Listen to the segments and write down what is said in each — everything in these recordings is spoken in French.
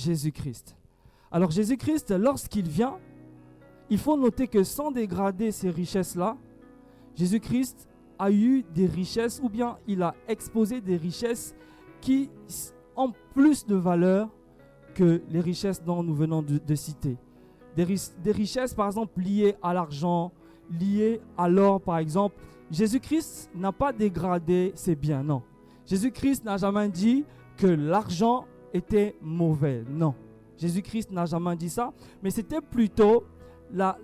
Jésus-Christ. Alors Jésus-Christ, lorsqu'il vient, il faut noter que sans dégrader ces richesses-là, Jésus-Christ a eu des richesses ou bien il a exposé des richesses qui ont plus de valeur que les richesses dont nous venons de citer. Des richesses par exemple liées à l'argent, liées à l'or par exemple. Jésus-Christ n'a pas dégradé ses biens, non. Jésus-Christ n'a jamais dit que l'argent était mauvais, non. Jésus-Christ n'a jamais dit ça, mais c'était plutôt la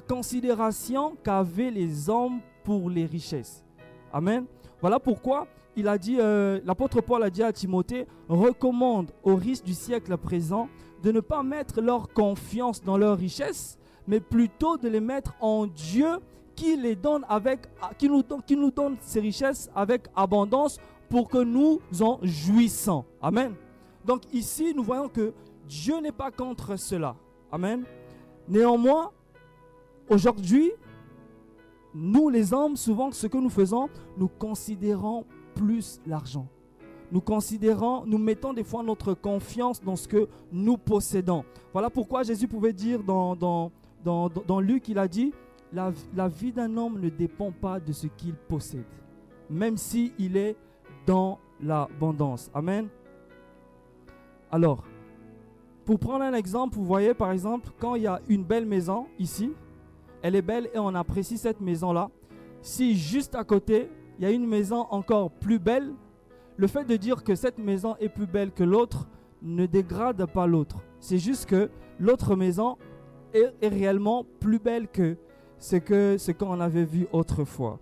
considération qu'avaient les hommes pour les richesses. Amen. Voilà pourquoi il a dit, l'apôtre Paul a dit à Timothée, recommande aux riches du siècle présent de ne pas mettre leur confiance dans leurs richesses, mais plutôt de les mettre en Dieu qui nous donne ces richesses avec abondance pour que nous en jouissons. Amen. Donc ici, nous voyons que Dieu n'est pas contre cela. Amen. Néanmoins, aujourd'hui, nous les hommes, souvent ce que nous faisons, nous considérons plus l'argent. Nous mettons des fois notre confiance dans ce que nous possédons. Voilà pourquoi Jésus pouvait dire dans Luc, il a dit, la vie d'un homme ne dépend pas de ce qu'il possède, même s'il est dans l'abondance. Amen. Alors, pour prendre un exemple, vous voyez par exemple, quand il y a une belle maison ici, elle est belle et on apprécie cette maison-là. Si juste à côté, il y a une maison encore plus belle, le fait de dire que cette maison est plus belle que l'autre ne dégrade pas l'autre. C'est juste que l'autre maison est réellement plus belle que ce qu'on avait vu autrefois.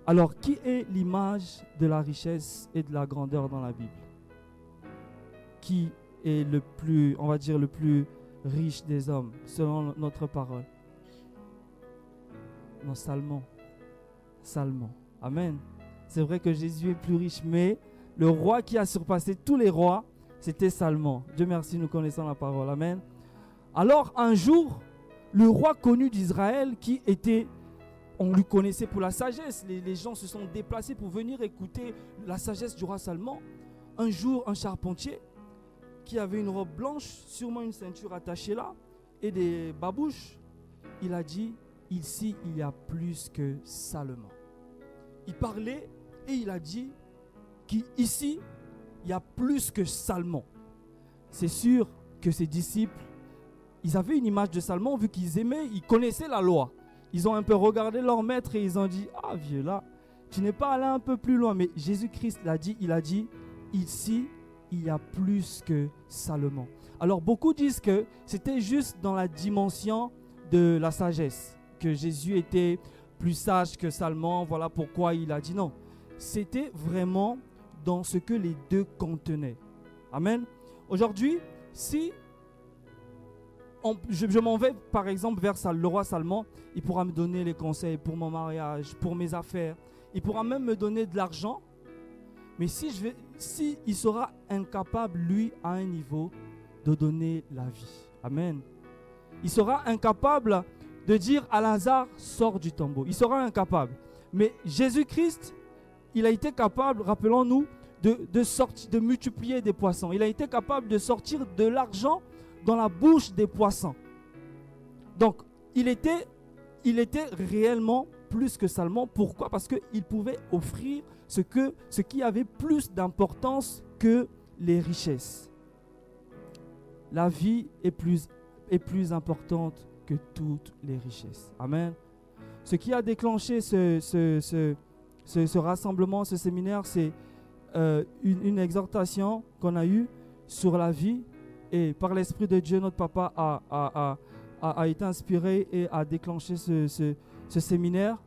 Alors, qui est l'image de la richesse et de la grandeur dans la Bible? Qui est le plus, on va dire, le plus riche des hommes, selon notre parole? Non, Salomon. Salomon. Amen. C'est vrai que Jésus est plus riche, mais le roi qui a surpassé tous les rois, c'était Salomon. Dieu merci, nous connaissons la parole. Amen. Alors, un jour, le roi connu d'Israël qui était, on lui connaissait pour la sagesse. Les gens se sont déplacés pour venir écouter la sagesse du roi Salomon. Un jour, un charpentier qui avait une robe blanche, sûrement une ceinture attachée là, et des babouches, il a dit, ici, il y a plus que Salomon. Il parlait et il a dit qu'ici, il y a plus que Salomon. C'est sûr que ses disciples, ils avaient une image de Salomon, vu qu'ils aimaient, ils connaissaient la loi. Ils ont un peu regardé leur maître et ils ont dit, ah vieux là, tu n'es pas allé un peu plus loin. Mais Jésus-Christ l'a dit, il a dit, ici, il y a plus que Salomon. Alors beaucoup disent que c'était juste dans la dimension de la sagesse, que Jésus était plus sage que Salomon, voilà pourquoi il a dit non. C'était vraiment dans ce que les deux contenaient. Amen. Aujourd'hui, si je m'en vais par exemple vers le roi Salomon, il pourra me donner les conseils pour mon mariage, pour mes affaires. Il pourra même me donner de l'argent. Mais si il sera incapable, lui, à un niveau, de donner la vie. Amen. Il sera incapable de dire à Lazare, sors du tombeau. Il sera incapable. Mais Jésus-Christ, il a été capable, rappelons-nous, de multiplier des poissons. Il a été capable de sortir de l'argent dans la bouche des poissons. Donc, il était réellement plus que Salomon. Pourquoi? Parce qu'il pouvait offrir ce qui avait plus d'importance que les richesses. La vie est plus importante que toutes les richesses. Amen. Ce qui a déclenché ce rassemblement, ce séminaire, c'est une exhortation qu'on a eue sur la vie. Et par l'Esprit de Dieu, notre papa a été inspiré et a déclenché ce séminaire.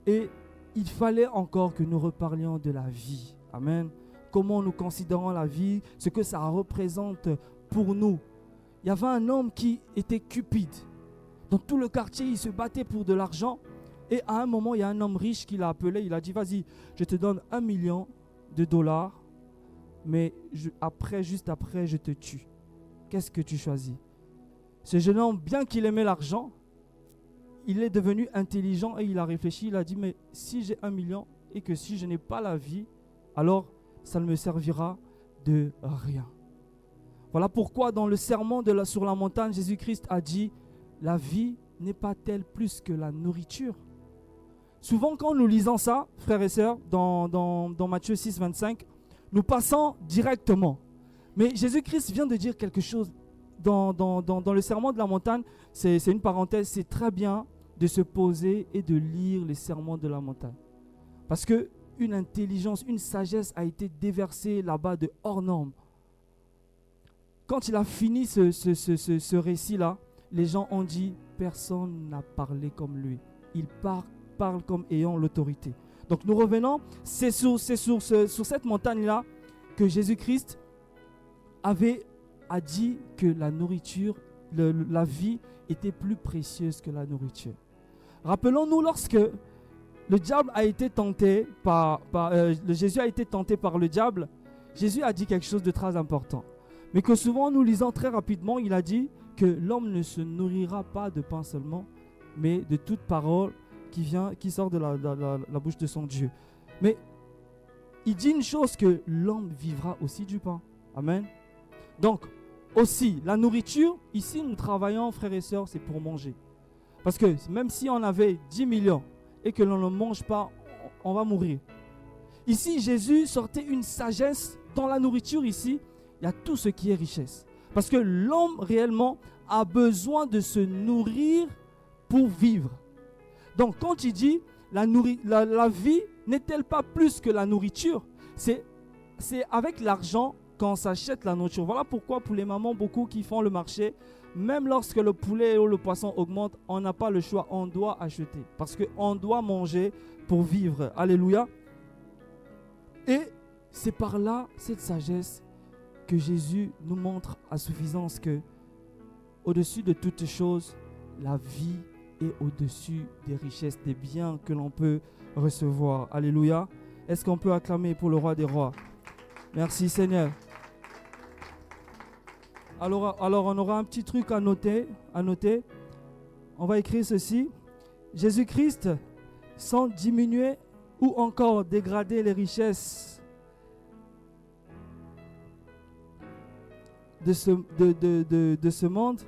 Et il fallait encore que nous reparlions de la vie. Amen. Comment nous considérons la vie, ce que ça représente pour nous. Il y avait un homme qui était cupide. Dans tout le quartier, il se battait pour de l'argent. Et à un moment, il y a un homme riche qui l'a appelé. Il a dit, vas-y, je te donne $1 million, mais juste après, je te tue. Qu'est-ce que tu choisis? Ce jeune homme, bien qu'il aimait l'argent, il est devenu intelligent et il a réfléchi. Il a dit, mais si j'ai $1 million et que si je n'ai pas la vie, alors ça ne me servira de rien. Voilà pourquoi dans le sermon sur la montagne, Jésus-Christ a dit, la vie n'est pas-elle plus que la nourriture? Souvent quand nous lisons ça, frères et sœurs, dans Matthieu 6, 25, nous passons directement. Mais Jésus-Christ vient de dire quelque chose dans le sermon de la montagne. C'est une parenthèse, c'est très bien de se poser et de lire les sermons de la montagne. Parce qu'une intelligence, une sagesse a été déversée là-bas de hors norme. Quand il a fini ce récit-là, les gens ont dit, personne n'a parlé comme lui. Il parle comme ayant l'autorité. Donc nous revenons, c'est sur cette montagne-là que Jésus-Christ a dit que la nourriture, la vie était plus précieuse que la nourriture. Rappelons-nous lorsque le diable a été tenté Jésus a été tenté par le diable, Jésus a dit quelque chose de très important. Mais que souvent nous lisons très rapidement, il a dit que l'homme ne se nourrira pas de pain seulement, mais de toute parole qui sort de la bouche de son Dieu. Mais il dit une chose, que l'homme vivra aussi du pain. Amen. Donc, aussi, la nourriture, ici nous travaillons, frères et sœurs, c'est pour manger. Parce que même si on avait 10 millions et que l'on ne mange pas, on va mourir. Ici, Jésus sortait une sagesse dans la nourriture. Ici, il y a tout ce qui est richesse. Parce que l'homme réellement a besoin de se nourrir pour vivre. Donc quand il dit la vie n'est-elle pas plus que la nourriture, c'est avec l'argent qu'on s'achète la nourriture. Voilà pourquoi pour les mamans, beaucoup qui font le marché, même lorsque le poulet ou le poisson augmente, on n'a pas le choix, on doit acheter. Parce qu'on doit manger pour vivre. Alléluia. Et c'est par là, cette sagesse, que Jésus nous montre à suffisance que au-dessus de toutes choses, la vie est au-dessus des richesses, des biens que l'on peut recevoir. Alléluia. Est-ce qu'on peut acclamer pour le roi des rois? Merci Seigneur. Alors on aura un petit truc à noter. On va écrire ceci. Jésus-Christ, sans diminuer ou encore dégrader les richesses de ce monde,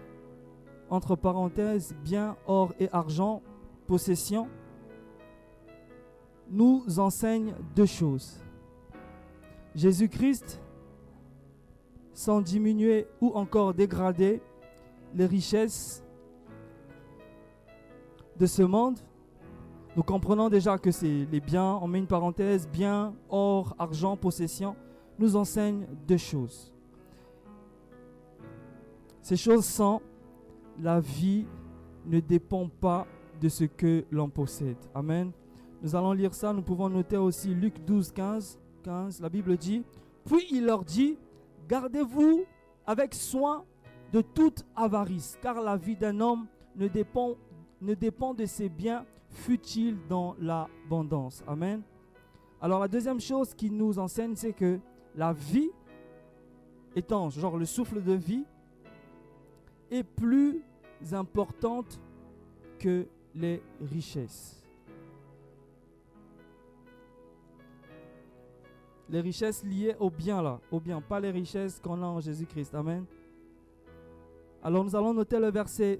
entre parenthèses, biens, or et argent, possession, nous enseigne deux choses. Jésus-Christ, sans diminuer ou encore dégrader les richesses de ce monde, nous comprenons déjà que c'est les biens, on met une parenthèse, biens, or, argent, possession, nous enseigne deux choses. Ces choses sont, la vie ne dépend pas de ce que l'on possède. Amen. Nous allons lire ça. Nous pouvons noter aussi Luc 12, 15. La Bible dit, puis il leur dit, gardez-vous avec soin de toute avarice, car la vie d'un homme ne dépend de ses biens, fut-il dans l'abondance. Amen. Alors la deuxième chose qui nous enseigne, c'est que la vie étant genre le souffle de vie, est plus importante que les richesses. Les richesses liées au bien là, au bien, pas les richesses qu'on a en Jésus-Christ. Amen. Alors nous allons noter le verset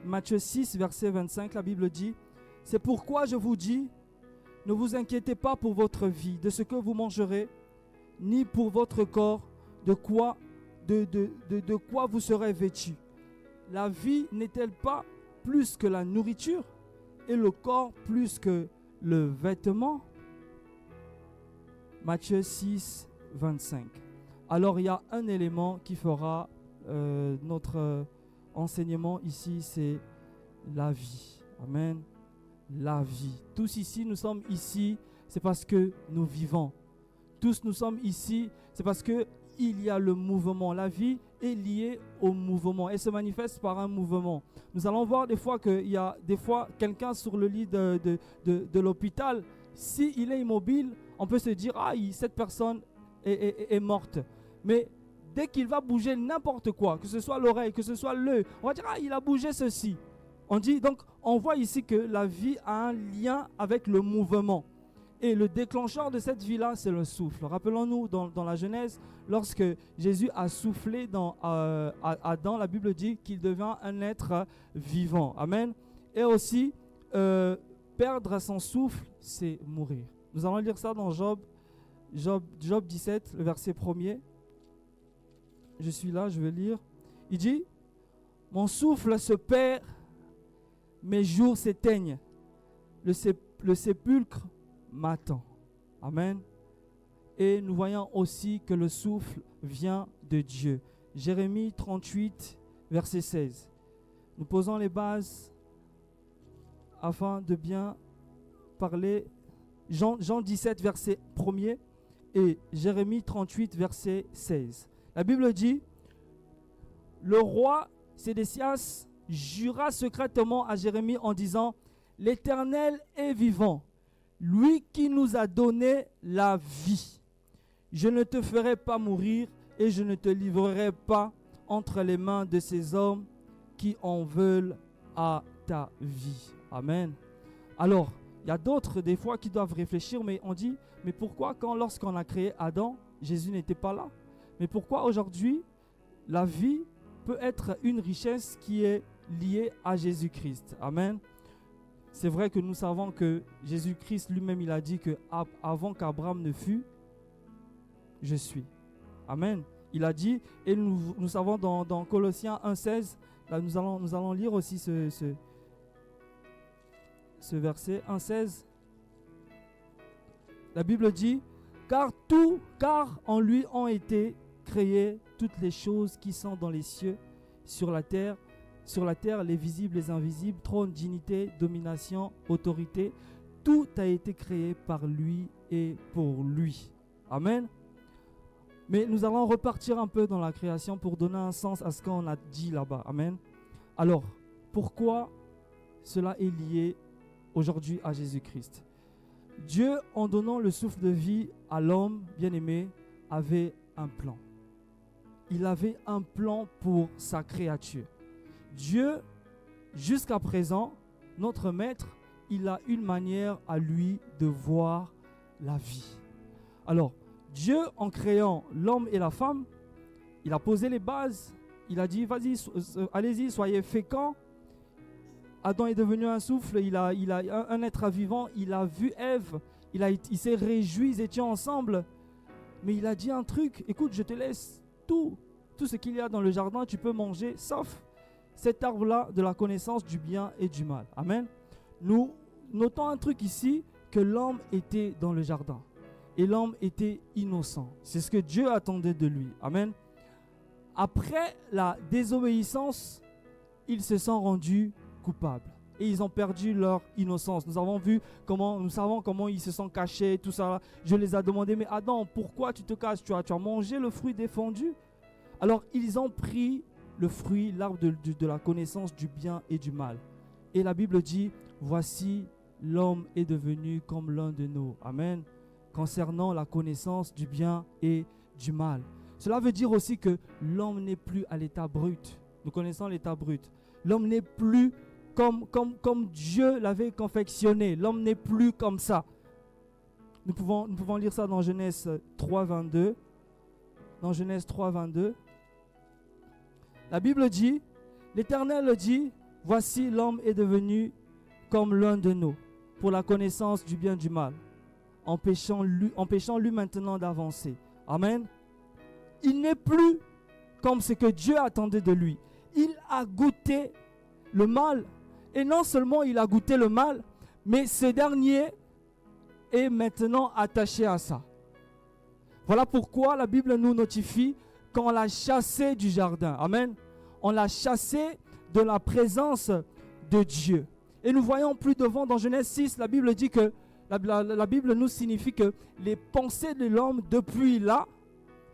Matthieu 6, verset 25. La Bible dit, c'est pourquoi je vous dis, ne vous inquiétez pas pour votre vie, de ce que vous mangerez, ni pour votre corps, de quoi vous serez vêtus. La vie n'est-elle pas plus que la nourriture et le corps plus que le vêtement? Matthieu 6, 25. Alors il y a un élément qui fera notre enseignement ici, c'est la vie. Amen. La vie. Tous ici, nous sommes ici, c'est parce que nous vivons. Tous nous sommes ici, c'est parce que il y a le mouvement. La vie est liée au mouvement. Elle se manifeste par un mouvement. Nous allons voir des fois qu'il y a des fois quelqu'un sur le lit de l'hôpital, s'il est immobile, on peut se dire, cette personne est morte. Mais dès qu'il va bouger n'importe quoi, que ce soit l'oreille, que ce soit l'œil, on va dire, il a bougé ceci. On dit, donc, on voit ici que la vie a un lien avec le mouvement. Et le déclencheur de cette vie-là, c'est le souffle. Rappelons-nous dans la Genèse, lorsque Jésus a soufflé dans Adam, la Bible dit qu'il devient un être vivant. Amen. Et aussi, perdre son souffle, c'est mourir. Nous allons lire ça dans Job 17, le verset 1er. Je suis là, je vais lire. Il dit, « Mon souffle se perd, mes jours s'éteignent. Le sépulcre m'attend. » Amen. Et nous voyons aussi que le souffle vient de Dieu. Jérémie 38, verset 16. Nous posons les bases afin de bien parler. Jean 17, verset 1er et Jérémie 38, verset 16. La Bible dit, « Le roi Sédécias jura secrètement à Jérémie en disant, « L'Éternel est vivant, lui qui nous a donné la vie. Je ne te ferai pas mourir et je ne te livrerai pas entre les mains de ces hommes qui en veulent à ta vie. » Amen. Alors, il y a d'autres des fois qui doivent réfléchir, mais on dit, mais pourquoi lorsqu'on a créé Adam, Jésus n'était pas là? Mais pourquoi aujourd'hui, la vie peut être une richesse qui est liée à Jésus-Christ? Amen. C'est vrai que nous savons que Jésus-Christ lui-même, il a dit que avant qu'Abraham ne fût, je suis. Amen. Il a dit, et nous savons dans Colossiens 1,16, là nous allons lire aussi ce verset 1,16. La Bible dit, car en lui ont été créées toutes les choses qui sont dans les cieux, sur la terre, les visibles, les invisibles, trône, dignité, domination, autorité. Tout a été créé par lui et pour lui. Amen. Mais nous allons repartir un peu dans la création pour donner un sens à ce qu'on a dit là-bas. Amen. Alors, pourquoi cela est lié aujourd'hui à Jésus-Christ? Dieu, en donnant le souffle de vie à l'homme bien-aimé, avait un plan. Il avait un plan pour sa créature. Dieu, jusqu'à présent, notre maître, il a une manière à lui de voir la vie. Alors, Dieu, en créant l'homme et la femme, il a posé les bases. Il a dit, vas-y, allez-y, soyez féconds. Adam est devenu un souffle, il a un être vivant. Il a vu Ève, il s'est réjoui, ils étaient ensemble. Mais il a dit un truc, écoute, je te laisse tout ce qu'il y a dans le jardin, tu peux manger, sauf cet arbre-là de la connaissance du bien et du mal. Amen. Nous notons un truc ici, que l'homme était dans le jardin. Et l'homme était innocent. C'est ce que Dieu attendait de lui. Amen. Après la désobéissance, ils se sont rendus coupables. Et ils ont perdu leur innocence. Nous savons comment ils se sont cachés, tout ça. Je les ai demandé, mais Adam, pourquoi tu te caches? Tu as mangé le fruit défendu? Alors, ils ont pris le fruit, l'arbre de la connaissance du bien et du mal. Et la Bible dit, voici, l'homme est devenu comme l'un de nous. Amen. Concernant la connaissance du bien et du mal. Cela veut dire aussi que l'homme n'est plus à l'état brut. Nous connaissons l'état brut. L'homme n'est plus comme Dieu l'avait confectionné. L'homme n'est plus comme ça. Nous pouvons lire ça dans Genèse 3, 22. Dans Genèse 3, 22. La Bible dit, l'Éternel dit, voici l'homme est devenu comme l'un de nous, pour la connaissance du bien et du mal, empêchant lui maintenant d'avancer. Amen. Il n'est plus comme ce que Dieu attendait de lui. Il a goûté le mal. Et non seulement il a goûté le mal, mais ce dernier est maintenant attaché à ça. Voilà pourquoi la Bible nous notifie qu'on l'a chassé du jardin. Amen. On l'a chassé de la présence de Dieu. Et nous voyons plus devant dans Genèse 6, la Bible dit que la Bible nous signifie que les pensées de l'homme depuis là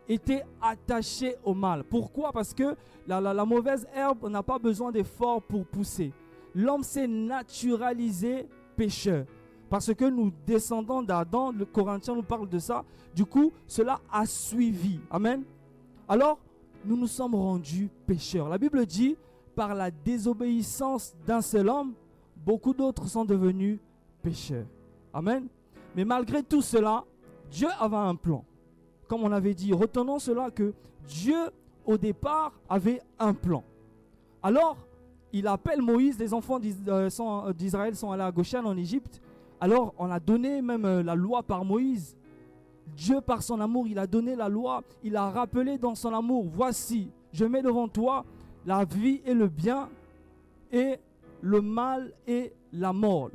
étaient attachées au mal. Pourquoi? Parce que la mauvaise herbe n'a pas besoin d'efforts pour pousser. L'homme s'est naturalisé pécheur. Parce que nous descendons d'Adam, le Corinthien nous parle de ça. Du coup, cela a suivi. Amen. Alors, nous nous sommes rendus pécheurs. La Bible dit, par la désobéissance d'un seul homme, beaucoup d'autres sont devenus pécheurs. Amen. Mais malgré tout cela, Dieu avait un plan. Comme on avait dit, retenons cela que Dieu, au départ, avait un plan. Alors, il appelle Moïse, les enfants d'Israël sont allés à Goshen en Égypte. Alors, on a donné même la loi par Moïse. Dieu, par son amour, il a donné la loi. Il a rappelé dans son amour, voici, je mets devant toi la vie et le bien, et le mal et la mort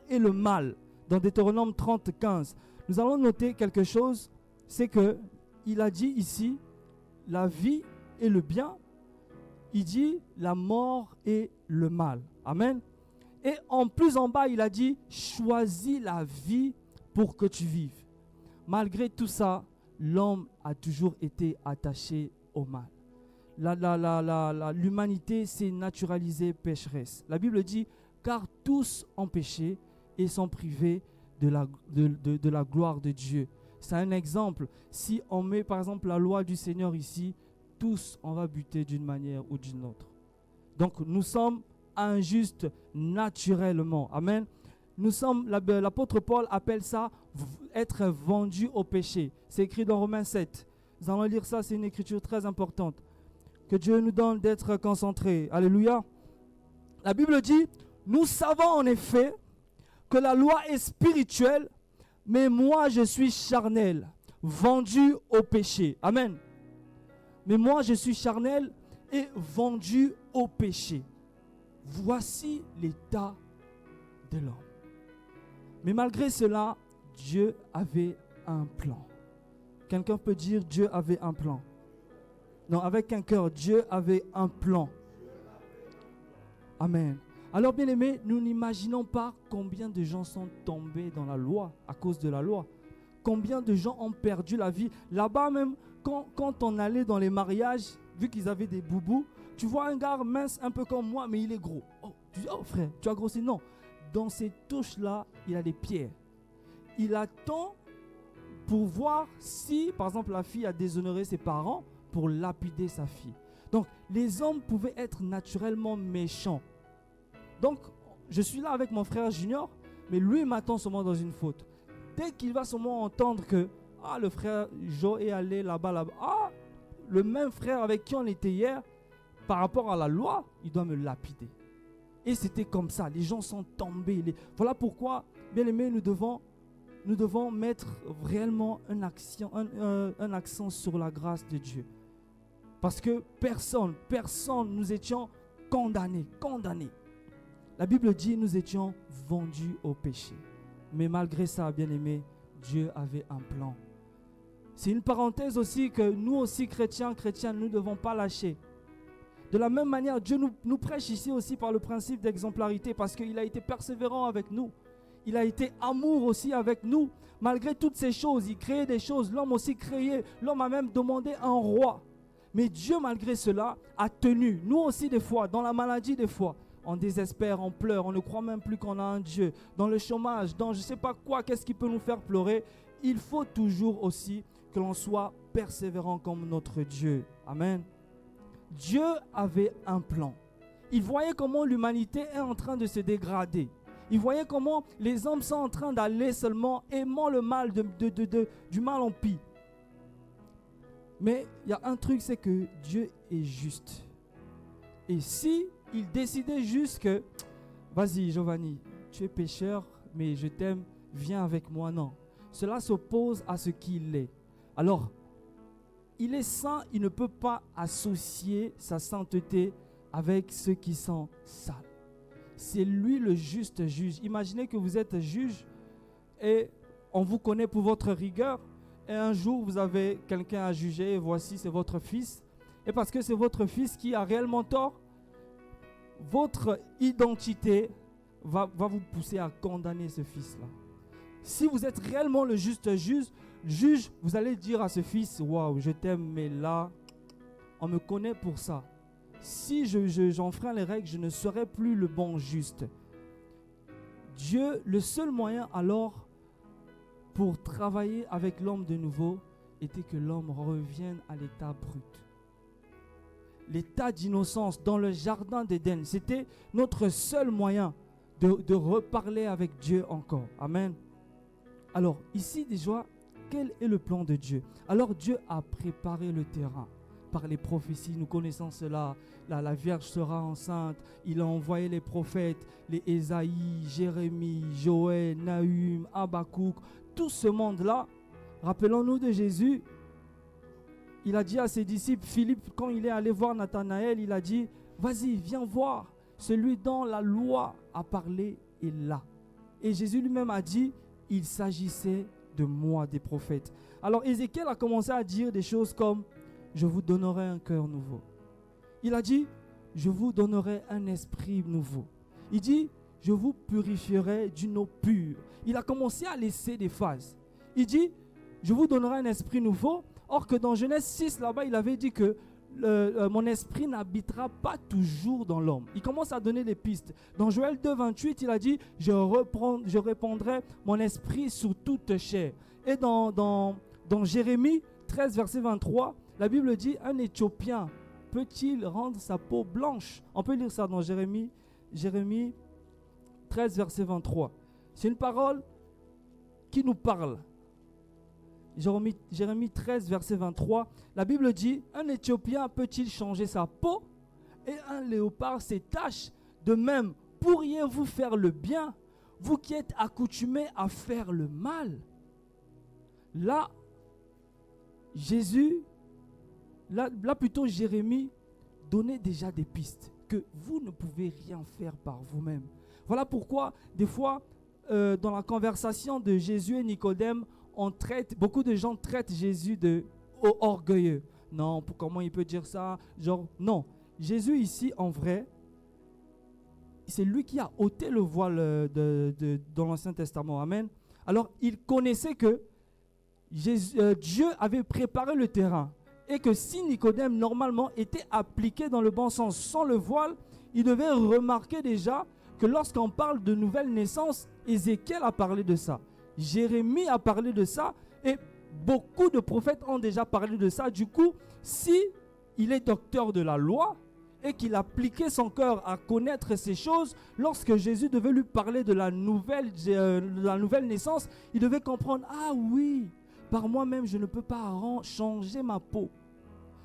et le mal. Dans Deutéronome 30, 15. Nous allons noter quelque chose, c'est que il a dit ici, la vie et le bien. Il dit la mort et le mal. Amen. Et en plus en bas, il a dit, choisis la vie pour que tu vives. Malgré tout ça, l'homme a toujours été attaché au mal. L'humanité s'est naturalisée pécheresse. La Bible dit, car tous ont péché et sont privés de la gloire de Dieu. C'est un exemple. Si on met par exemple la loi du Seigneur ici, tous on va buter d'une manière ou d'une autre. Donc nous sommes injustes naturellement. Amen. Nous sommes, l'apôtre Paul appelle ça être vendu au péché. C'est écrit dans Romains 7. Nous allons lire ça, c'est une écriture très importante. Que Dieu nous donne d'être concentrés. Alléluia. La Bible dit, nous savons en effet que la loi est spirituelle, mais moi je suis charnel, vendu au péché. Amen. Mais moi je suis charnel et vendu au péché. Voici l'état de l'homme. Mais malgré cela, Dieu avait un plan. Quelqu'un peut dire Dieu avait un plan. Non, avec un cœur, Dieu avait un plan. Amen. Alors bien aimés, nous n'imaginons pas combien de gens sont tombés dans la loi à cause de la loi. Combien de gens ont perdu la vie. Là-bas même, quand on allait dans les mariages, vu qu'ils avaient des boubous, tu vois un gars mince un peu comme moi, mais il est gros. Oh, tu dis, oh frère, tu as grossi? Non. Dans ces touches-là, il a des pierres. Il attend pour voir si, par exemple, la fille a déshonoré ses parents pour lapider sa fille. Donc, les hommes pouvaient être naturellement méchants. Donc, je suis là avec mon frère Junior, mais lui m'attend seulement dans une faute. Dès qu'il va seulement entendre que le frère Jo est allé là-bas, le même frère avec qui on était hier, par rapport à la loi, il doit me lapider. Et c'était comme ça, les gens sont tombés. Voilà pourquoi, bien aimés, nous devons mettre réellement un accent sur la grâce de Dieu. Parce que personne, nous étions condamnés. La Bible dit nous étions vendus au péché. Mais malgré ça, bien aimés, Dieu avait un plan. C'est une parenthèse aussi que nous aussi, chrétiens, nous ne devons pas lâcher. De la même manière, Dieu nous prêche ici aussi par le principe d'exemplarité parce qu'il a été persévérant avec nous. Il a été amour aussi avec nous. Malgré toutes ces choses, il créait des choses. L'homme aussi créait. L'homme a même demandé un roi. Mais Dieu, malgré cela, a tenu. Nous aussi, des fois, dans la maladie, des fois, on désespère, on pleure, on ne croit même plus qu'on a un Dieu. Dans le chômage, dans je ne sais pas quoi, qu'est-ce qui peut nous faire pleurer? Il faut toujours aussi que l'on soit persévérant comme notre Dieu. Amen. Dieu avait un plan. Il voyait comment l'humanité est en train de se dégrader. Il voyait comment les hommes sont en train d'aller seulement aimant le mal, du mal en pis. Mais il y a un truc, c'est que Dieu est juste. Et si il décidait juste que, vas-y Giovanni, tu es pécheur, mais je t'aime, viens avec moi, non. Cela s'oppose à ce qu'il est. Alors, il est saint, il ne peut pas associer sa sainteté avec ceux qui sont sales. C'est lui le juste juge. Imaginez que vous êtes juge et on vous connaît pour votre rigueur. Et un jour, vous avez quelqu'un à juger et voici, c'est votre fils. Et parce que c'est votre fils qui a réellement tort, votre identité va vous pousser à condamner ce fils-là. Si vous êtes réellement le juste juge, vous allez dire à ce fils, waouh, je t'aime, mais là, on me connaît pour ça. Si j'enfreins les règles, je ne serai plus le bon juste. Dieu, le seul moyen alors pour travailler avec l'homme de nouveau était que l'homme revienne à l'état brut. L'état d'innocence dans le jardin d'Éden, c'était notre seul moyen de reparler avec Dieu encore. Amen. Alors, ici déjà, quel est le plan de Dieu? Alors, Dieu a préparé le terrain par les prophéties. Nous connaissons cela. La Vierge sera enceinte. Il a envoyé les prophètes, les Ésaïe, Jérémie, Joël, Nahum, Habakkuk. Tout ce monde-là, rappelons-nous de Jésus. Il a dit à ses disciples, Philippe, quand il est allé voir Nathanaël, il a dit, vas-y, viens voir. Celui dont la loi a parlé est là. Et Jésus lui-même a dit, il s'agissait de moi, des prophètes. Alors Ézéchiel a commencé à dire des choses comme, je vous donnerai un cœur nouveau. Il a dit, je vous donnerai un esprit nouveau. Il dit, je vous purifierai d'une eau pure. Il a commencé à laisser des phases. Il dit, je vous donnerai un esprit nouveau. Or que dans Genèse 6, là-bas, il avait dit que mon esprit n'habitera pas toujours dans l'homme. Il commence à donner des pistes. Dans Joël 2, 28, il a dit, je répandrai mon esprit sur toute chair. Et dans Jérémie 13, verset 23, la Bible dit, un Éthiopien peut-il rendre sa peau blanche? On peut lire ça dans Jérémie 13, verset 23. C'est une parole qui nous parle. Jérémie 13, verset 23, la Bible dit, un Éthiopien peut-il changer sa peau et un léopard ses taches? De même, pourriez-vous faire le bien, vous qui êtes accoutumés à faire le mal? Là, plutôt Jérémie donnait déjà des pistes que vous ne pouvez rien faire par vous-même. Voilà pourquoi, des fois, dans la conversation de Jésus et Nicodème, beaucoup de gens traitent Jésus de orgueilleux. Non, comment il peut dire ça? Genre, non. Jésus ici, en vrai, c'est lui qui a ôté le voile dans l'Ancien Testament. Amen. Alors, il connaissait que Dieu avait préparé le terrain et que si Nicodème, normalement, était appliqué dans le bon sens sans le voile, il devait remarquer déjà que lorsqu'on parle de nouvelle naissance, Ézéchiel a parlé de ça. Jérémie a parlé de ça et beaucoup de prophètes ont déjà parlé de ça. Du coup, si il est docteur de la loi et qu'il appliquait son cœur à connaître ces choses, lorsque Jésus devait lui parler de la nouvelle naissance, il devait comprendre, ah oui, par moi-même je ne peux pas changer ma peau.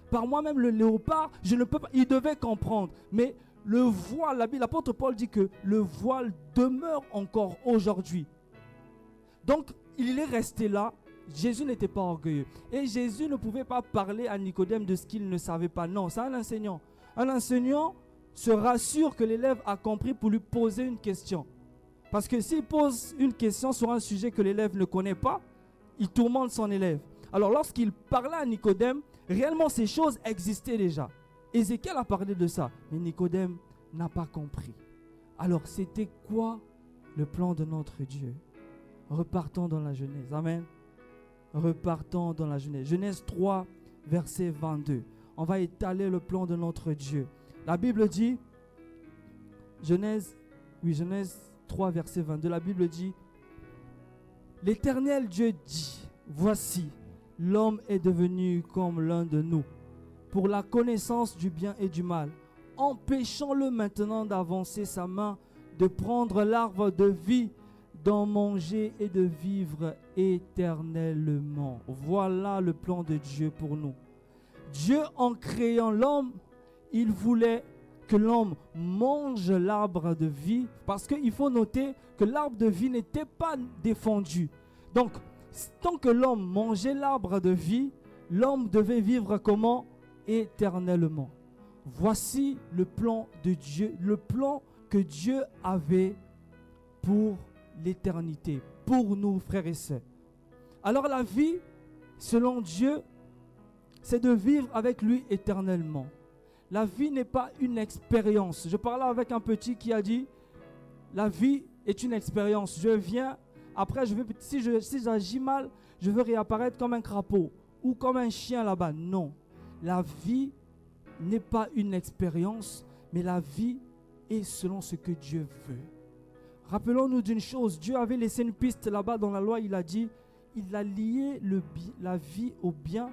Par moi-même le léopard, je ne peux pas. Il devait comprendre. Mais le voile, l'apôtre Paul dit que le voile demeure encore aujourd'hui. Donc, il est resté là. Jésus n'était pas orgueilleux. Et Jésus ne pouvait pas parler à Nicodème de ce qu'il ne savait pas. Non, c'est un enseignant. Un enseignant se rassure que l'élève a compris pour lui poser une question. Parce que s'il pose une question sur un sujet que l'élève ne connaît pas, il tourmente son élève. Alors, lorsqu'il parlait à Nicodème, réellement ces choses existaient déjà. Ézéchiel a parlé de ça, mais Nicodème n'a pas compris. Alors, c'était quoi le plan de notre Dieu? Repartons dans la Genèse. Amen. Repartons dans la Genèse. Genèse 3, verset 22. On va étaler le plan de notre Dieu. La Bible dit, Genèse 3, verset 22, la Bible dit, l'Éternel Dieu dit, voici, l'homme est devenu comme l'un de nous, pour la connaissance du bien et du mal. Empêchons-le maintenant d'avancer sa main, de prendre l'arbre de vie, d'en manger et de vivre éternellement. Voilà le plan de Dieu pour nous. Dieu, en créant l'homme, il voulait que l'homme mange l'arbre de vie, parce qu'il faut noter que l'arbre de vie n'était pas défendu. Donc, tant que l'homme mangeait l'arbre de vie, l'homme devait vivre comment? Éternellement. Voici le plan de Dieu, le plan que Dieu avait pour l'éternité, pour nous, frères et sœurs. Alors la vie, selon Dieu, c'est de vivre avec lui éternellement. La vie n'est pas une expérience. Je parlais avec un petit qui a dit, la vie est une expérience. Je viens, après, si j'agis mal, je veux réapparaître comme un crapaud ou comme un chien là-bas. Non, la vie n'est pas une expérience, mais la vie est selon ce que Dieu veut. Rappelons-nous d'une chose, Dieu avait laissé une piste là-bas dans la loi, il a dit, il a lié la vie au bien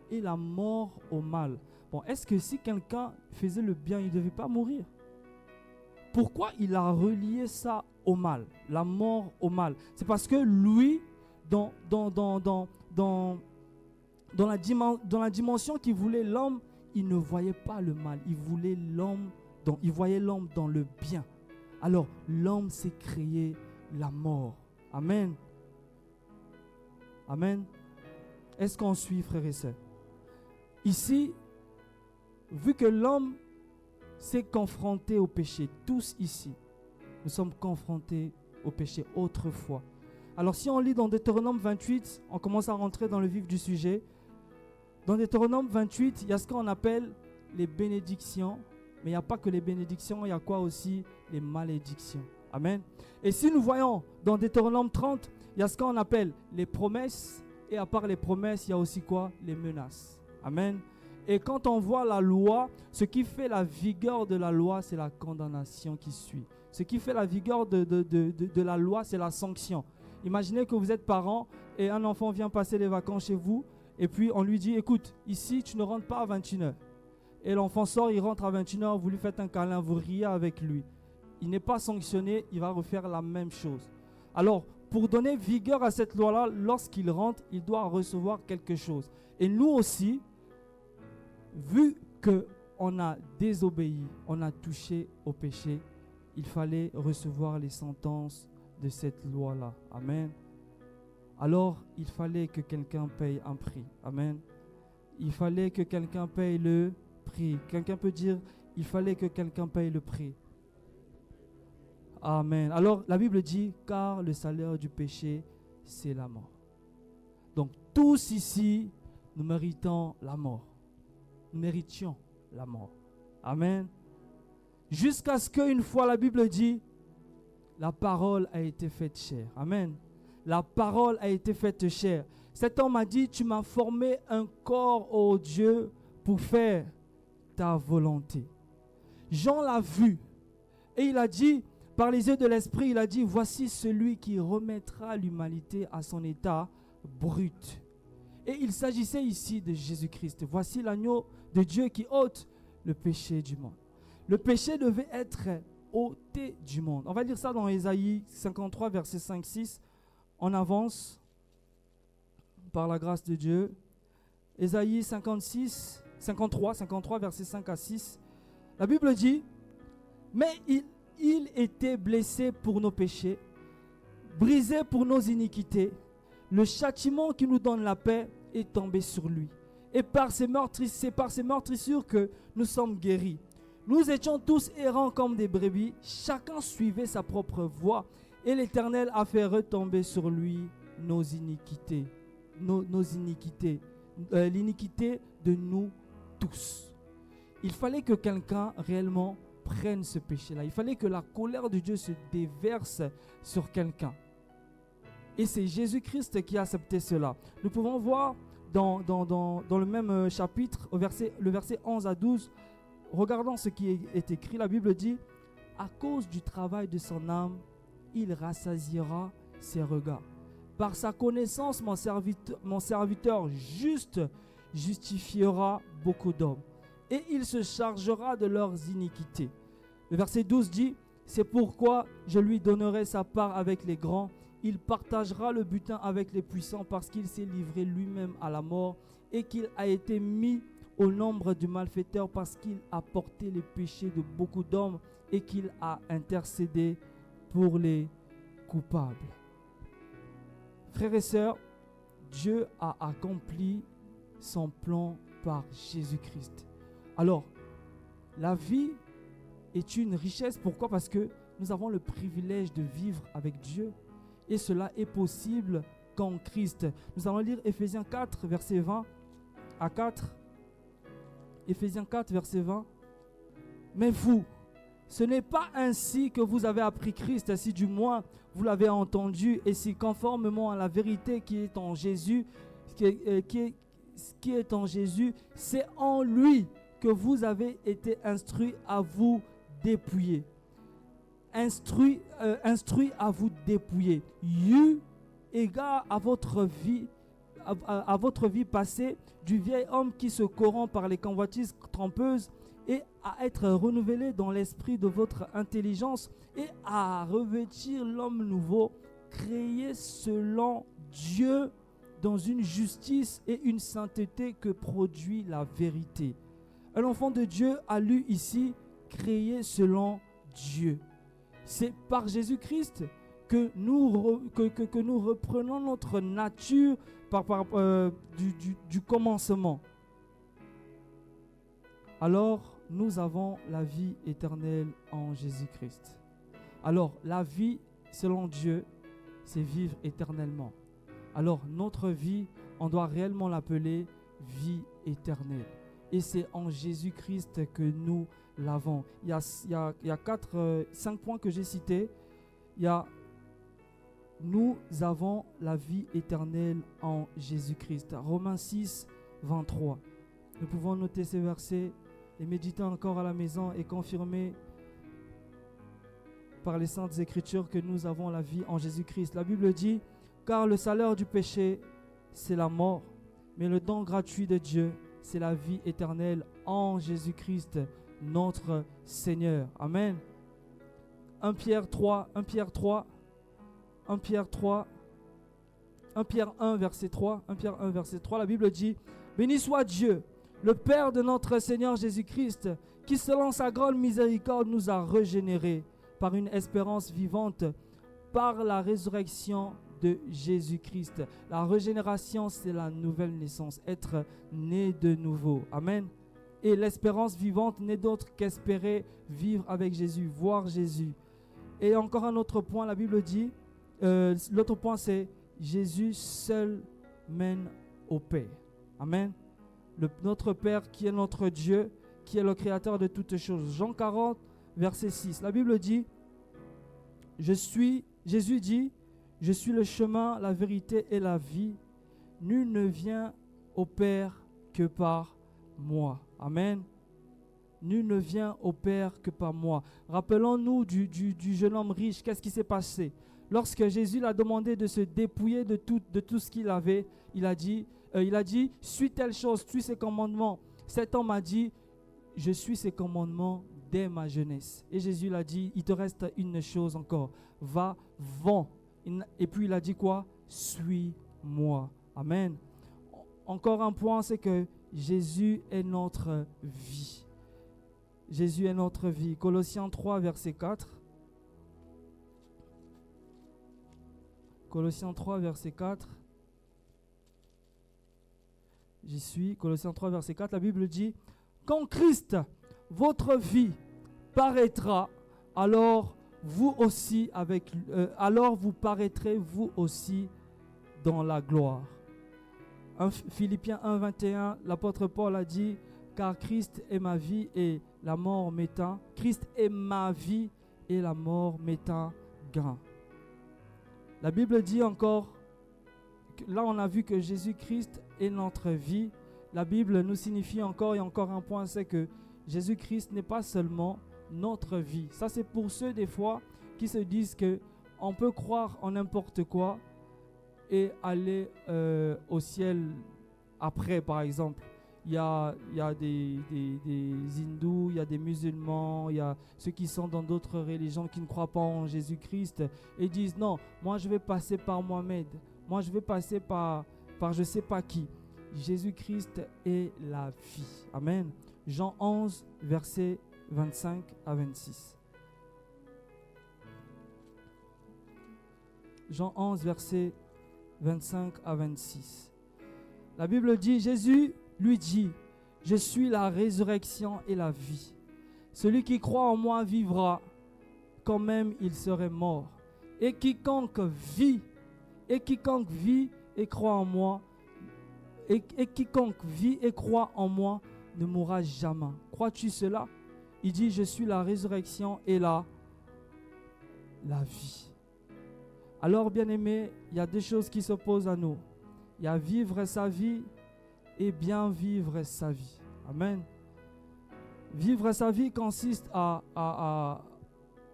et la mort au mal. Bon, est-ce que si quelqu'un faisait le bien, il ne devait pas mourir? Pourquoi il a relié ça au mal, la mort au mal? C'est parce que lui, dans la dimension qu'il voulait l'homme, il ne voyait pas le mal. Il voyait l'homme dans le bien. Alors, l'homme s'est créé la mort. Amen. Amen. Est-ce qu'on suit, frères et sœurs? Ici, vu que l'homme s'est confronté au péché, tous ici, nous sommes confrontés au péché autrefois. Alors, si on lit dans Deutéronome 28, on commence à rentrer dans le vif du sujet. Dans Deutéronome 28, il y a ce qu'on appelle les bénédictions. Mais il n'y a pas que les bénédictions, il y a quoi aussi? Les malédictions. Amen. Et si nous voyons dans Deutéronome 30, il y a ce qu'on appelle les promesses. Et à part les promesses, il y a aussi quoi? Les menaces. Amen. Et quand on voit la loi, ce qui fait la vigueur de la loi, c'est la condamnation qui suit. Ce qui fait la vigueur de la loi, c'est la sanction. Imaginez que vous êtes parent et un enfant vient passer les vacances chez vous. Et puis on lui dit, écoute, ici tu ne rentres pas à 21h. Et l'enfant sort, il rentre à 21h, vous lui faites un câlin, vous riez avec lui. Il n'est pas sanctionné, il va refaire la même chose. Alors, pour donner vigueur à cette loi-là, lorsqu'il rentre, il doit recevoir quelque chose. Et nous aussi, vu qu'on a désobéi, on a touché au péché, il fallait recevoir les sentences de cette loi-là. Amen. Alors, il fallait que quelqu'un paye un prix. Amen. Il fallait que quelqu'un paye le prix. Quelqu'un peut dire, il fallait que quelqu'un paye le prix. Amen. Alors, la Bible dit, car le salaire du péché, c'est la mort. Donc, tous ici, nous méritons la mort. Nous méritions la mort. Amen. Jusqu'à ce qu'une fois, la Bible dit, la parole a été faite chair. Amen. La parole a été faite chair. Cet homme a dit, tu m'as formé un corps, ô Dieu, pour faire ta volonté. Jean l'a vu et il a dit, par les yeux de l'esprit, il a dit, voici celui qui remettra l'humanité à son état brut. Et il s'agissait ici de Jésus-Christ. Voici l'agneau de Dieu qui ôte le péché du monde. Le péché devait être ôté du monde. On va lire ça dans Ésaïe 53, verset 5-6. On avance par la grâce de Dieu. Ésaïe 53, verset 5 à 6. La Bible dit, mais il était blessé pour nos péchés, brisé pour nos iniquités. Le châtiment qui nous donne la paix est tombé sur lui. Et c'est par ses meurtrissures que nous sommes guéris. Nous étions tous errants comme des brebis, chacun suivait sa propre voie. Et l'Éternel a fait retomber sur lui nos iniquités, l'iniquité de nous tous. Il fallait que quelqu'un réellement prenne ce péché-là. Il fallait que la colère de Dieu se déverse sur quelqu'un. Et c'est Jésus-Christ qui a accepté cela. Nous pouvons voir dans le même chapitre, le verset 11 à 12, regardons ce qui est écrit. La Bible dit, à cause du travail de son âme, il rassasiera ses regards. Par sa connaissance, mon serviteur juste justifiera beaucoup d'hommes. Et il se chargera de leurs iniquités. Le verset 12 dit, c'est pourquoi je lui donnerai sa part avec les grands. Il partagera le butin avec les puissants parce qu'il s'est livré lui-même à la mort et qu'il a été mis au nombre du malfaiteur parce qu'il a porté les péchés de beaucoup d'hommes et qu'il a intercédé pour les coupables. Frères et sœurs, Dieu a accompli son plan par Jésus-Christ. Alors, la vie est une richesse. Pourquoi? Parce que nous avons le privilège de vivre avec Dieu. Et cela est possible qu'en Christ. Nous allons lire Éphésiens 4, verset 20 à 4. Éphésiens 4, verset 20. Mais vous, ce n'est pas ainsi que vous avez appris Christ, si du moins vous l'avez entendu, et si conformément à la vérité qui est en Jésus, qui est en Jésus, c'est en lui que vous avez été instruits à vous dépouiller. Instruit à vous dépouiller. Eu égard à votre vie passée, du vieil homme qui se corrompt par les convoitises trompeuses, et à être renouvelé dans l'esprit de votre intelligence et à revêtir l'homme nouveau, créé selon Dieu dans une justice et une sainteté que produit la vérité. Un enfant de Dieu a lu ici, créé selon Dieu. C'est par Jésus-Christ que nous reprenons notre nature du commencement. Alors, nous avons la vie éternelle en Jésus-Christ. Alors, la vie selon Dieu, c'est vivre éternellement. Alors, notre vie, on doit réellement l'appeler vie éternelle. Et c'est en Jésus-Christ que nous l'avons. Il y a 5 points que j'ai cités. Nous avons la vie éternelle en Jésus-Christ. Romains 6, 23. Nous pouvons noter ces versets et méditer encore à la maison et confirmer par les Saintes Écritures que nous avons la vie en Jésus-Christ. La Bible dit, car le salaire du péché, c'est la mort, mais le don gratuit de Dieu, c'est la vie éternelle en Jésus-Christ, notre Seigneur. Amen. 1 Pierre 1 verset 3, la Bible dit, béni soit Dieu, le Père de notre Seigneur Jésus-Christ, qui selon sa grande miséricorde nous a régénérés par une espérance vivante, par la résurrection de Jésus-Christ. La régénération, c'est la nouvelle naissance, être né de nouveau. Amen. Et l'espérance vivante n'est d'autre qu'espérer vivre avec Jésus, voir Jésus. Et encore un autre point, la Bible dit, l'autre point c'est Jésus seul mène au Père. Amen. Notre Père qui est notre Dieu, qui est le créateur de toutes choses. Jean 40, verset 6. La Bible dit, Jésus dit, je suis le chemin, la vérité et la vie. Nul ne vient au Père que par moi. Amen. Nul ne vient au Père que par moi. Rappelons-nous du jeune homme riche. Qu'est-ce qui s'est passé? Lorsque Jésus l'a demandé de se dépouiller de tout ce qu'il avait, il a dit, suis telle chose, suis ses commandements. Cet homme a dit, je suis ses commandements dès ma jeunesse. Et Jésus l'a dit, il te reste une chose encore. Va, vends. Et puis il a dit quoi? Suis-moi. Amen. Encore un point, c'est que Jésus est notre vie. Jésus est notre vie. Colossiens 3, verset 4. Colossiens 3, verset 4. J'y suis. Colossiens 3, verset 4. La Bible dit, quand Christ, votre vie, paraîtra, alors vous paraîtrez vous aussi dans la gloire. Philippiens 1, 21, l'apôtre Paul a dit, car Christ est ma vie et la mort m'est un. Christ est ma vie et la mort m'est un gain. La Bible dit encore, là on a vu que Jésus-Christ est notre vie. La Bible nous signifie encore, et encore un point, c'est que Jésus-Christ n'est pas seulement notre vie. Ça c'est pour ceux des fois qui se disent qu'on peut croire en n'importe quoi et aller au ciel après, par exemple. Il y a des hindous, il y a des musulmans, il y a ceux qui sont dans d'autres religions qui ne croient pas en Jésus-Christ et disent non, moi je vais passer par Mohamed, moi je vais passer par je ne sais pas qui. Jésus-Christ est la vie. Amen. Jean 11, versets 25 à 26. Jean 11, versets 25 à 26. La Bible dit, Jésus lui dit, je suis la résurrection et la vie. Celui qui croit en moi vivra, quand même il serait mort. Et quiconque vit et croit en moi, et quiconque vit et croit en moi ne mourra jamais. Crois-tu cela? Il dit, je suis la résurrection et la vie. Alors, bien-aimés, il y a des choses qui s'opposent à nous. Il y a vivre sa vie et bien vivre sa vie. Amen. Vivre sa vie consiste à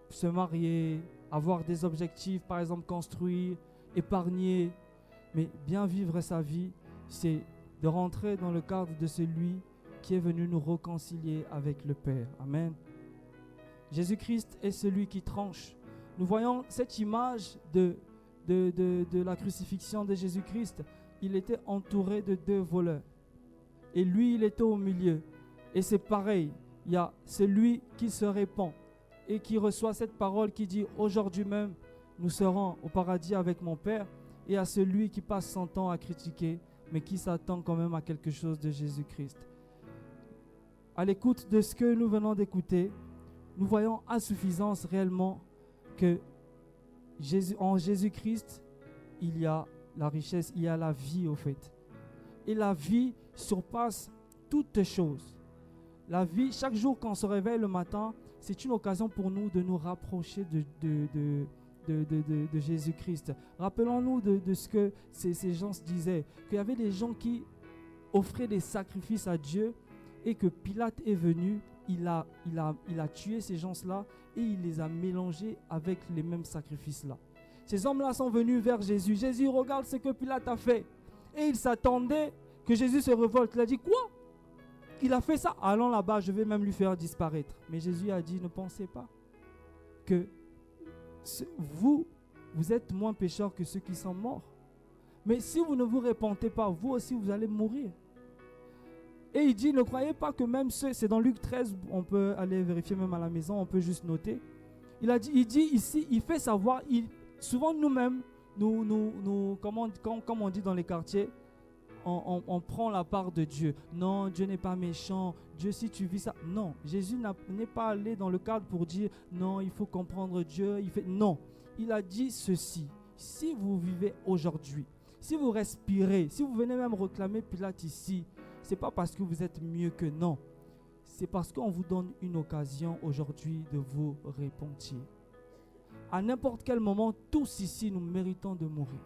se marier, avoir des objectifs, par exemple construire, épargner. Mais bien vivre sa vie, c'est de rentrer dans le cadre de celui qui est venu nous réconcilier avec le Père. Amen. Jésus-Christ est celui qui tranche. Nous voyons cette image de de la crucifixion de Jésus-Christ, il était entouré de 2 voleurs. Et lui, il était au milieu. Et c'est pareil, il y a celui qui se répand et qui reçoit cette parole qui dit « Aujourd'hui même, nous serons au paradis avec mon Père » et à celui qui passe son temps à critiquer, mais qui s'attend quand même à quelque chose de Jésus-Christ. À l'écoute de ce que nous venons d'écouter, nous voyons à suffisance réellement que en Jésus-Christ, il y a la richesse, il y a la vie au fait. Et la vie surpasse toutes choses. La vie, chaque jour qu'on se réveille le matin, c'est une occasion pour nous de nous rapprocher de Jésus-Christ. Rappelons-nous de ce que ces gens se disaient, qu'il y avait des gens qui offraient des sacrifices à Dieu et que Pilate est venu, il a tué ces gens-là et il les a mélangés avec les mêmes sacrifices-là. Ces hommes-là sont venus vers Jésus. Jésus, regarde ce que Pilate a fait. Et il s'attendait que Jésus se révolte. Il a dit, quoi? Il a fait ça? Allons là-bas, je vais même lui faire disparaître. Mais Jésus a dit, ne pensez pas que vous êtes moins pécheurs que ceux qui sont morts. Mais si vous ne vous repentez pas, vous aussi, vous allez mourir. Et il dit, ne croyez pas que même ceux, c'est dans Luc 13, on peut aller vérifier même à la maison, on peut juste noter. Il dit ici, il fait savoir, souvent nous-mêmes, comme on dit dans les quartiers, on prend la part de Dieu. Non, Dieu n'est pas méchant. Dieu, si tu vis ça. Non, Jésus n'est pas allé dans le cadre pour dire, non, il faut comprendre Dieu. Non, il a dit ceci. Si vous vivez aujourd'hui, si vous respirez, si vous venez même réclamer Pilate ici, ce n'est pas parce que vous êtes mieux que non. C'est parce qu'on vous donne une occasion aujourd'hui de vous repentir. À n'importe quel moment, tous ici, nous méritons de mourir.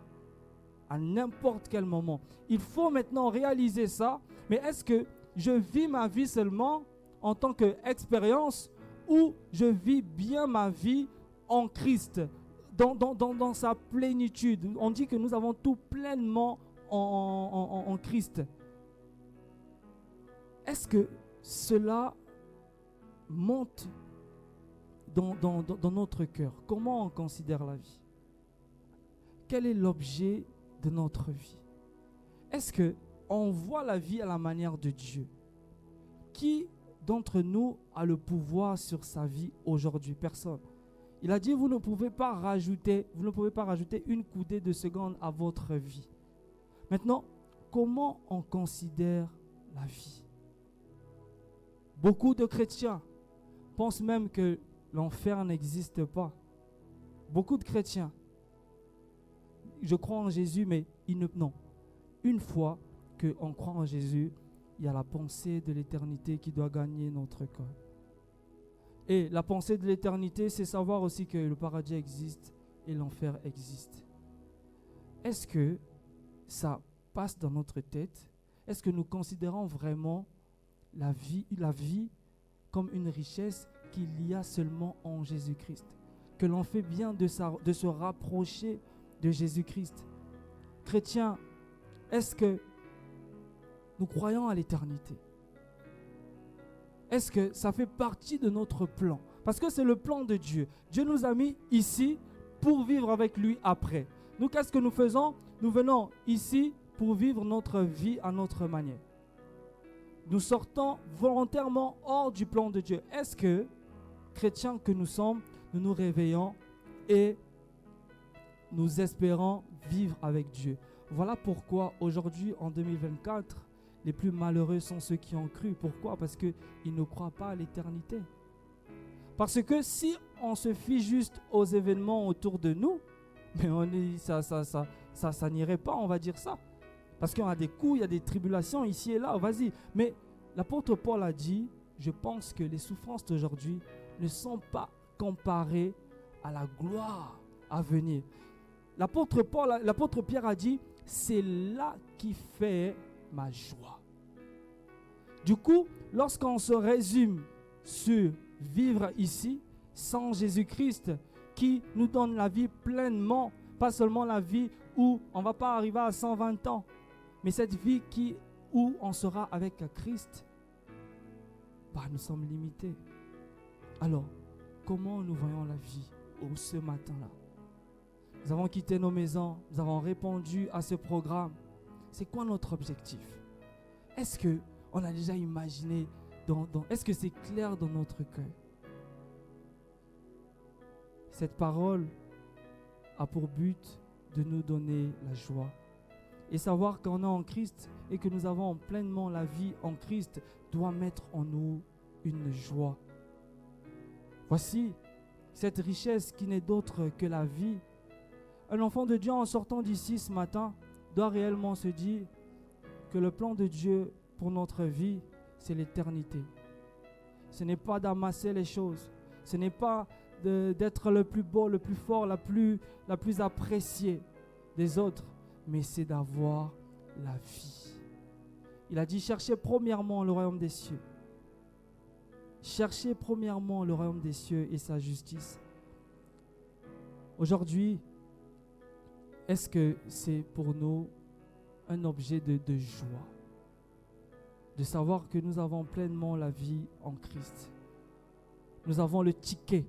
À n'importe quel moment. Il faut maintenant réaliser ça. Mais est-ce que je vis ma vie seulement en tant qu'expérience ou je vis bien ma vie en Christ, dans sa plénitude? On dit que nous avons tout pleinement en Christ. Est-ce que cela monte dans notre cœur? Comment on considère la vie? Quel est l'objet de notre vie? Est-ce qu'on voit la vie à la manière de Dieu? Qui d'entre nous a le pouvoir sur sa vie aujourd'hui? Personne. Il a dit, vous ne pouvez pas rajouter une coudée de seconde à votre vie. Maintenant, comment on considère la vie? Beaucoup de chrétiens pensent même que l'enfer n'existe pas. Beaucoup de chrétiens. Je crois en Jésus, mais non. Une fois qu'on croit en Jésus, il y a la pensée de l'éternité qui doit gagner notre cœur. Et la pensée de l'éternité, c'est savoir aussi que le paradis existe et l'enfer existe. Est-ce que ça passe dans notre tête? Est-ce que nous considérons vraiment la vie comme une richesse qu'il y a seulement en Jésus-Christ? Que l'on fait bien de se rapprocher de Jésus-Christ. Chrétiens, est-ce que nous croyons à l'éternité? Est-ce que ça fait partie de notre plan? Parce que c'est le plan de Dieu. Dieu nous a mis ici pour vivre avec lui après. Nous, qu'est-ce que nous faisons? Nous venons ici pour vivre notre vie à notre manière. Nous sortons volontairement hors du plan de Dieu. Est-ce que, chrétiens que nous sommes, nous nous réveillons et nous espérons vivre avec Dieu? Voilà pourquoi aujourd'hui, en 2024, les plus malheureux sont ceux qui ont cru. Pourquoi? Parce qu'ils ne croient pas à l'éternité. Parce que si on se fie juste aux événements autour de nous, mais ça n'irait pas, on va dire ça. Parce qu'il y a des coups, il y a des tribulations ici et là, vas-y. Mais l'apôtre Paul a dit, je pense que les souffrances d'aujourd'hui ne sont pas comparées à la gloire à venir. L'apôtre Pierre a dit, c'est là qui fait ma joie. Du coup, lorsqu'on se résume sur vivre ici, sans Jésus-Christ, qui nous donne la vie pleinement, pas seulement la vie où on ne va pas arriver à 120 ans, mais cette vie où on sera avec Christ, nous sommes limités. Alors, comment nous voyons la vie ce matin-là? Nous avons quitté nos maisons, nous avons répondu à ce programme. C'est quoi notre objectif? Est-ce qu'on a déjà imaginé, est-ce que c'est clair dans notre cœur? Cette parole a pour but de nous donner la joie. Et savoir qu'on est en Christ et que nous avons pleinement la vie en Christ doit mettre en nous une joie. Voici cette richesse qui n'est d'autre que la vie. Un enfant de Dieu en sortant d'ici ce matin doit réellement se dire que le plan de Dieu pour notre vie, c'est l'éternité. Ce n'est pas d'amasser les choses. Ce n'est pas d'être le plus beau, le plus fort, la plus appréciée des autres, mais c'est d'avoir la vie. Il a dit, cherchez premièrement le royaume des cieux. Cherchez premièrement le royaume des cieux et sa justice. Aujourd'hui, est-ce que c'est pour nous un objet de joie, de savoir que nous avons pleinement la vie en Christ? Nous avons le ticket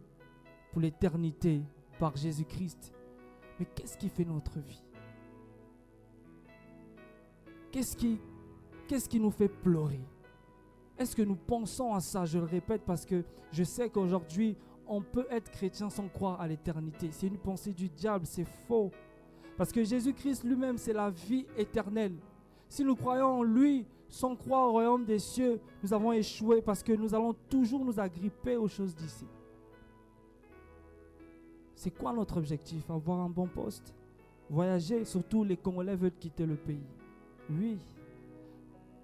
pour l'éternité par Jésus-Christ. Mais qu'est-ce qui fait notre vie? Qu'est-ce qui nous fait pleurer? Est-ce que nous pensons à ça? Je le répète parce que je sais qu'aujourd'hui, on peut être chrétien sans croire à l'éternité. C'est une pensée du diable, c'est faux. Parce que Jésus-Christ lui-même, c'est la vie éternelle. Si nous croyons en lui, sans croire au royaume des cieux, nous avons échoué parce que nous allons toujours nous agripper aux choses d'ici. C'est quoi notre objectif? Avoir un bon poste? Voyager? Surtout les Congolais veulent quitter le pays. Oui.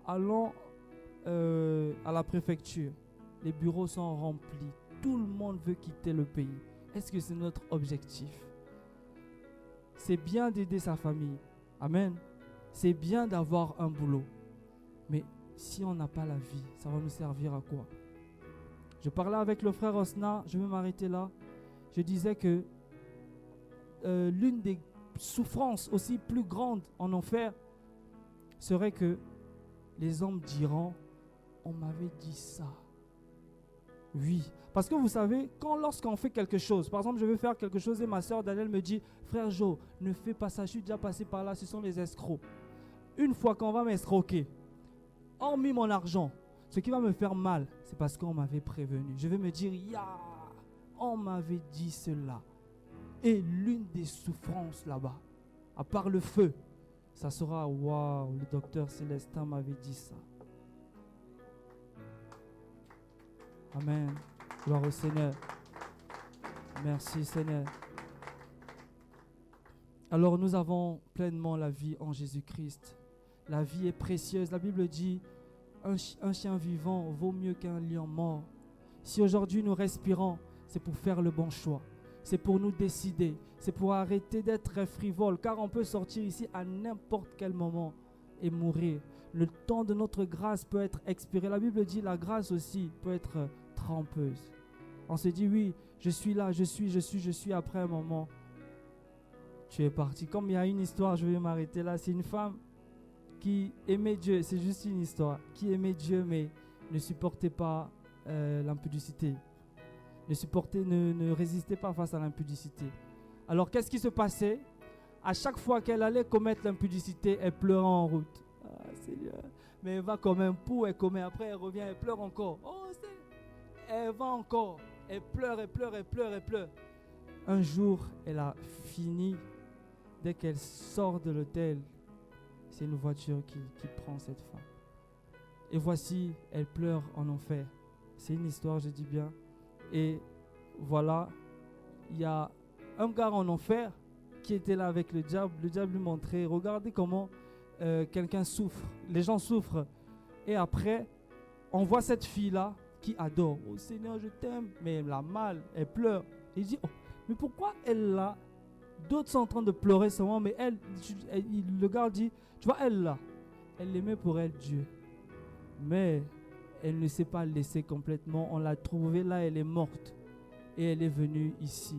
Allons à la préfecture. Les bureaux sont remplis. Tout le monde veut quitter le pays. Est-ce que c'est notre objectif? C'est bien d'aider sa famille. Amen. C'est bien d'avoir un boulot. Mais si on n'a pas la vie, ça va nous servir à quoi? Je parlais avec le frère Osna, je vais m'arrêter là. Je disais que l'une des souffrances aussi plus grandes en enfer serait que les hommes diront, on m'avait dit ça. Oui, parce que vous savez, lorsqu'on fait quelque chose, par exemple, je veux faire quelque chose et ma soeur Daniel me dit, frère Joe, ne fais pas ça, je suis déjà passé par là, ce sont les escrocs. Une fois qu'on va m'escroquer, hormis mon argent, ce qui va me faire mal, c'est parce qu'on m'avait prévenu. Je vais me dire, on m'avait dit cela. Et l'une des souffrances là-bas, à part le feu, ça sera, waouh, le docteur Célestin m'avait dit ça. Amen. Gloire au Seigneur. Merci Seigneur. Alors nous avons pleinement la vie en Jésus-Christ. La vie est précieuse. La Bible dit, un chien vivant vaut mieux qu'un lion mort. Si aujourd'hui nous respirons, c'est pour faire le bon choix. C'est pour nous décider. C'est pour arrêter d'être frivole. Car on peut sortir ici à n'importe quel moment et mourir. Le temps de notre grâce peut être expiré. La Bible dit la grâce aussi peut être trompeuse. On se dit oui, je suis là, je suis. Après un moment, tu es parti. Comme il y a une histoire, je vais m'arrêter là. C'est une femme qui aimait Dieu. C'est juste une histoire. Qui aimait Dieu mais ne supportait pas l'impudicité. Ne résistait pas face à l'impudicité. Alors qu'est-ce qui se passait? À chaque fois qu'elle allait commettre l'impudicité, elle pleurait en route. Ah Seigneur, mais elle va comme un pou, elle commet, après elle revient, elle pleure encore. Oh Seigneur, elle va encore, elle pleure. Un jour, elle a fini. Dès qu'elle sort de l'hôtel, c'est une voiture qui prend cette femme. Et voici, elle pleure en enfer. C'est une histoire, je dis bien. Et voilà, il y a un gars en enfer qui était là avec le diable. Le diable lui montrait, regardez comment quelqu'un souffre. Les gens souffrent. Et après, on voit cette fille-là qui adore. Oh Seigneur, je t'aime. Mais elle a mal, elle pleure. Et il dit, oh, mais pourquoi elle là? D'autres sont en train de pleurer seulement, mais elle, le gars dit, tu vois, elle là, elle aimait pour elle Dieu. Mais elle ne s'est pas laissée complètement. On l'a trouvée là, elle est morte. Et elle est venue ici.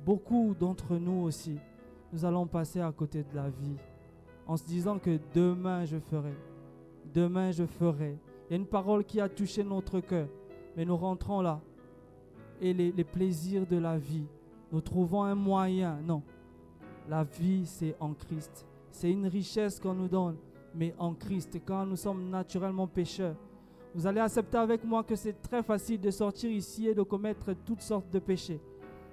Beaucoup d'entre nous aussi, nous allons passer à côté de la vie en se disant que demain je ferai. Demain je ferai. Il y a une parole qui a touché notre cœur. Mais nous rentrons là. Et les plaisirs de la vie, nous trouvons un moyen. Non. La vie, c'est en Christ. C'est une richesse qu'on nous donne, mais en Christ, quand nous sommes naturellement pécheurs. Vous allez accepter avec moi que c'est très facile de sortir ici et de commettre toutes sortes de péchés.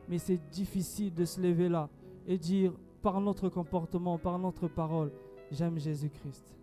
Mais c'est difficile de se lever là et dire par notre comportement, par notre parole, j'aime Jésus-Christ.